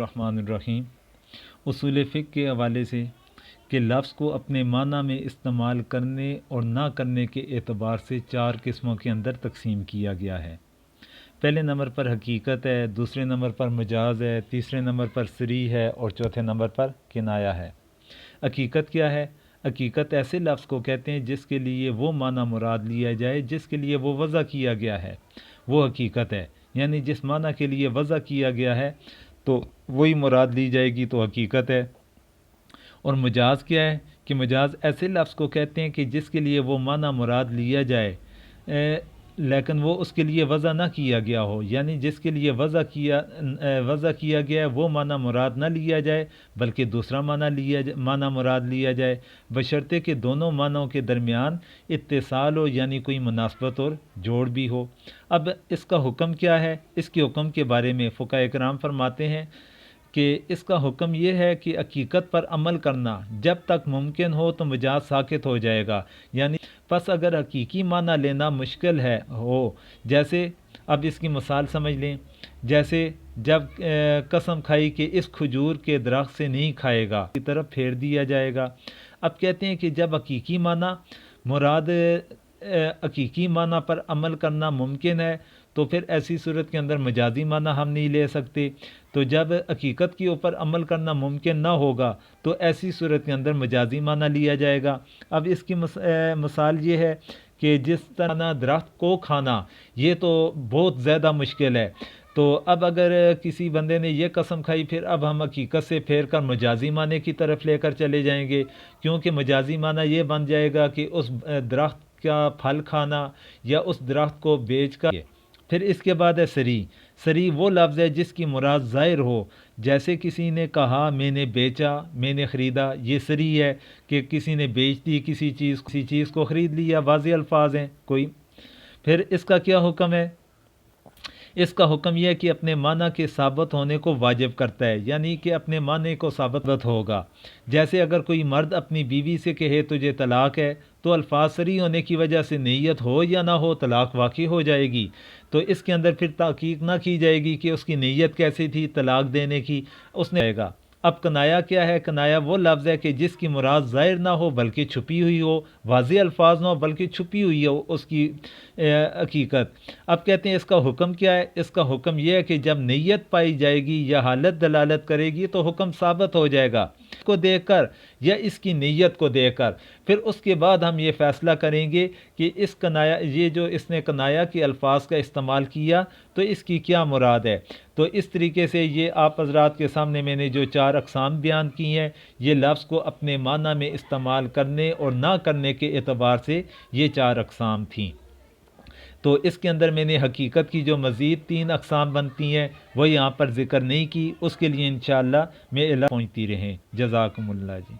الرحمن الرحیم۔ اصول فقہ کے حوالے سے کہ لفظ کو اپنے معنی میں استعمال کرنے اور نہ کرنے کے اعتبار سے 4 قسموں کے اندر تقسیم کیا گیا ہے۔ پہلے نمبر پر حقیقت ہے، دوسرے نمبر پر مجاز ہے، تیسرے نمبر پر صریح ہے اور چوتھے نمبر پر کنایہ ہے۔ حقیقت کیا ہے؟ حقیقت ایسے لفظ کو کہتے ہیں جس کے لیے وہ معنی مراد لیا جائے جس کے لیے وہ وضع کیا گیا ہے، وہ حقیقت ہے۔ یعنی جس معنی کے لیے وضع کیا گیا ہے تو وہی مراد لی جائے گی تو حقیقت ہے۔ اور مجاز کیا ہے کہ مجاز ایسے لفظ کو کہتے ہیں کہ جس کے لیے وہ معنی مراد لیا جائے لیکن وہ اس کے لیے وضع نہ کیا گیا ہو، یعنی جس کے لیے وضع کیا گیا ہے وہ معنی مراد نہ لیا جائے بلکہ دوسرا معنی مراد لیا جائے، بشرطے کہ دونوں معنوں کے درمیان اتصال ہو، یعنی کوئی مناسبت اور جوڑ بھی ہو۔ اب اس کا حکم کیا ہے؟ اس کے حکم کے بارے میں فقہاء کرام فرماتے ہیں کہ اس کا حکم یہ ہے کہ حقیقت پر عمل کرنا جب تک ممکن ہو تو مجاز ساقط ہو جائے گا، یعنی پس اگر حقیقی معنی لینا مشکل ہو، جیسے اب اس کی مثال سمجھ لیں، جیسے جب قسم کھائی کہ اس کھجور کے درخت سے نہیں کھائے گا کی طرف پھیر دیا جائے گا۔ اب کہتے ہیں کہ جب حقیقی معنی پر عمل کرنا ممکن ہے تو پھر ایسی صورت کے اندر مجازی معنی ہم نہیں لے سکتے، تو جب حقیقت کے اوپر عمل کرنا ممکن نہ ہوگا تو ایسی صورت کے اندر مجازی معنی لیا جائے گا۔ اب اس کی مثال یہ ہے کہ جس طرح درخت کو کھانا یہ تو بہت زیادہ مشکل ہے، تو اب اگر کسی بندے نے یہ قسم کھائی پھر اب ہم حقیقت سے پھیر کر مجازی معنی کی طرف لے کر چلے جائیں گے، کیونکہ مجازی معنی یہ بن جائے گا کہ اس درخت کا پھل کھانا یا اس درخت کو بیچ کر۔ پھر اس کے بعد ہے صریح۔ صریح وہ لفظ ہے جس کی مراد ظاہر ہو، جیسے کسی نے کہا میں نے بیچا، میں نے خریدا، یہ صریح ہے کہ کسی نے بیچ دی کسی چیز کو خرید لیا، واضح الفاظ ہیں کوئی۔ پھر اس کا کیا حکم ہے؟ اس کا حکم یہ ہے کہ اپنے معنی کے ثابت ہونے کو واجب کرتا ہے، یعنی کہ اپنے معنی کو ثابت ہوگا۔ جیسے اگر کوئی مرد اپنی بیوی سے کہے تجھے طلاق ہے تو الفاظ صریح ہونے کی وجہ سے نیت ہو یا نہ ہو طلاق واقع ہو جائے گی، تو اس کے اندر پھر تحقیق نہ کی جائے گی کہ اس کی نیت کیسی تھی طلاق دینے کی، اس نے کہے گا۔ اب کنایہ کیا ہے؟ کنایہ وہ لفظ ہے کہ جس کی مراد ظاہر نہ ہو بلکہ چھپی ہوئی ہو، واضح الفاظ نہ ہو بلکہ چھپی ہوئی ہو اس کی حقیقت۔ اب کہتے ہیں اس کا حکم کیا ہے؟ اس کا حکم یہ ہے کہ جب نیت پائی جائے گی یا حالت دلالت کرے گی تو حکم ثابت ہو جائے گا کو دیکھ کر یا اس کی نیت کو دیکھ کر، پھر اس کے بعد ہم یہ فیصلہ کریں گے کہ یہ جو اس نے کنایہ کے الفاظ کا استعمال کیا تو اس کی کیا مراد ہے۔ تو اس طریقے سے یہ آپ حضرات کے سامنے میں نے جو 4 اقسام بیان کی ہیں، یہ لفظ کو اپنے معنی میں استعمال کرنے اور نہ کرنے کے اعتبار سے یہ 4 اقسام تھیں۔ تو اس کے اندر میں نے حقیقت کی جو مزید 3 اقسام بنتی ہیں وہ یہاں پر ذکر نہیں کی، اس کے لیے انشاءاللہ میں پہنچتی رہیں۔ جزاکم اللہ جی۔